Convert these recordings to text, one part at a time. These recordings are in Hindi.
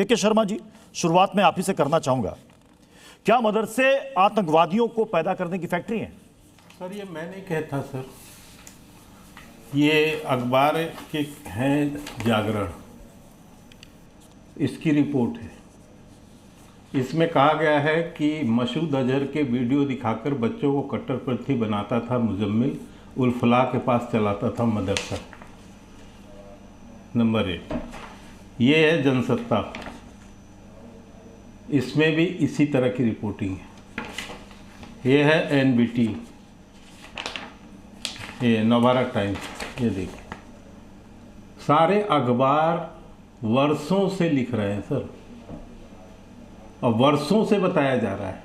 के शर्मा जी, शुरुआत में आप ही से करना चाहूंगा, क्या मदरसे आतंकवादियों को पैदा करने की फैक्ट्री हैं? सर ये मैं नहीं कहता सर, ये अखबार के हैं जागरण, इसकी रिपोर्ट है। इसमें कहा गया है कि मसूद अजहर के वीडियो दिखाकर बच्चों को कट्टरपंथी बनाता था मुजम्मिल, उल फलाह के पास चलाता था मदरसा। नंबर 1 ये है जनसत्ता, इसमें भी इसी तरह की रिपोर्टिंग है। ये है एनबीटी, ये नवभारत टाइम्स, ये देखिए सारे अखबार वर्षों से लिख रहे हैं सर, और वर्षों से बताया जा रहा है,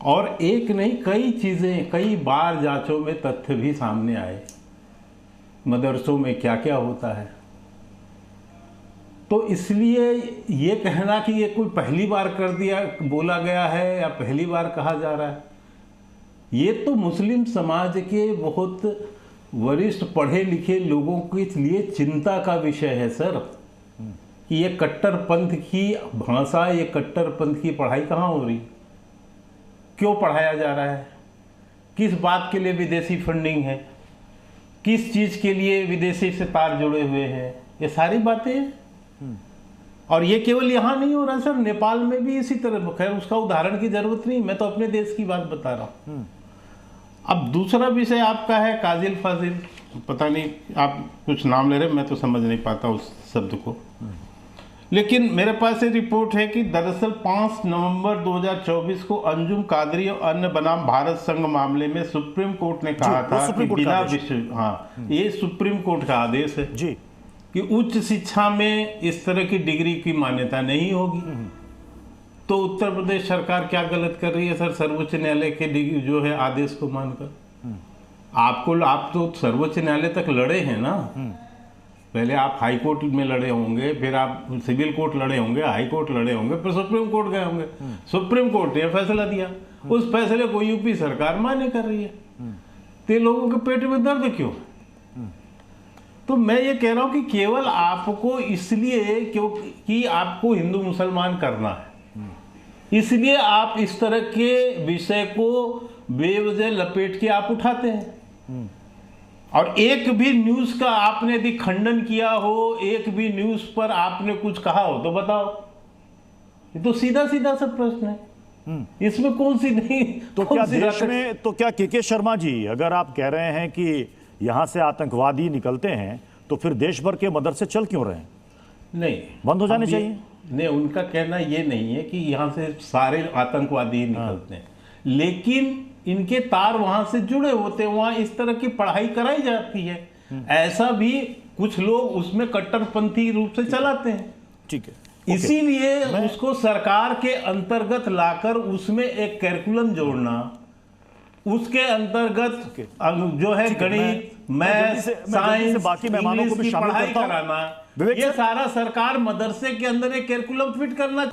और एक नहीं कई चीज़ें, कई बार जांचों में तथ्य भी सामने आए मदरसों में क्या क्या होता है। तो इसलिए ये कहना कि ये कोई पहली बार कर दिया, बोला गया है या पहली बार कहा जा रहा है, ये तो मुस्लिम समाज के बहुत वरिष्ठ पढ़े लिखे लोगों के लिए चिंता का विषय है सर, कि ये कट्टरपंथ की भाषा, ये कट्टरपंथ की पढ़ाई कहाँ हो रही, क्यों पढ़ाया जा रहा है, किस बात के लिए विदेशी फंडिंग है, किस चीज़ के लिए विदेशी से तार जुड़े हुए हैं, ये सारी बातें। और ये केवल यहाँ नहीं हो रहा सर, नेपाल में भी इसी तरह, खैर उसका उदाहरण की जरूरत नहीं, मैं तो अपने देश की बात बता रहा हूँ। अब दूसरा विषय आपका है काजिल फाजिल, पता नहीं आप कुछ नाम ले रहे, मैं तो समझ नहीं पाता उस शब्द को, लेकिन मेरे पास ये रिपोर्ट है कि दरअसल 5 नवंबर 2024 को अंजुम कादरी और अन्य बनाम भारत संघ मामले में सुप्रीम कोर्ट ने कहा था कि बिना ये सुप्रीम कोर्ट का आदेश है जी, कि उच्च शिक्षा में इस तरह की डिग्री की मान्यता नहीं होगी। तो उत्तर प्रदेश सरकार क्या गलत कर रही है सर, सर्वोच्च न्यायालय के जो है आदेश को मानकर? आप तो सर्वोच्च न्यायालय तक लड़े हैं ना, पहले आप हाई कोर्ट में लड़े होंगे, फिर आप सिविल कोर्ट लड़े होंगे, हाई कोर्ट लड़े होंगे, फिर सुप्रीम कोर्ट गए होंगे। सुप्रीम कोर्ट ने फैसला दिया, उस फैसले को यूपी सरकार मान्य कर रही है, तो लोगों के पेट में दर्द क्यों? तो मैं ये कह रहा हूं कि केवल आपको इसलिए क्योंकि आपको हिंदू मुसलमान करना है, इसलिए आप इस तरह के विषय को बेवजह लपेट के आप उठाते हैं। और एक भी न्यूज का आपने यदि खंडन किया हो, एक भी न्यूज पर आपने कुछ कहा हो तो बताओ, ये तो सीधा सीधा सा प्रश्न है, इसमें कौन सी नहीं। तो क्या देश में, तो क्या के शर्मा जी, अगर आप कह रहे हैं कि यहां से आतंकवादी निकलते हैं, तो फिर देश भर के मदरसे चल क्यों रहे हैं? नहीं, बंद हो जाने चाहिए। नहीं, उनका कहना ये नहीं है कि यहां से सारे आतंकवादी ही निकलते हैं, लेकिन इनके तार वहां से जुड़े होते हैं, वहां इस तरह की पढ़ाई कराई जाती है, ऐसा भी कुछ लोग उसमें कट्टरपंथी रूप से चलाते हैं। ठीक है, इसीलिए उसको सरकार के अंतर्गत लाकर उसमें एक कैरिकुलम जोड़ना, उसके अंतर्गत जो है गणित, मैथ, साइंस, बाकी मेहमानों को भी शामिल कराना, ये सारा सरकार मदरसे के अंदर एक कैरिकुलम फिट करना।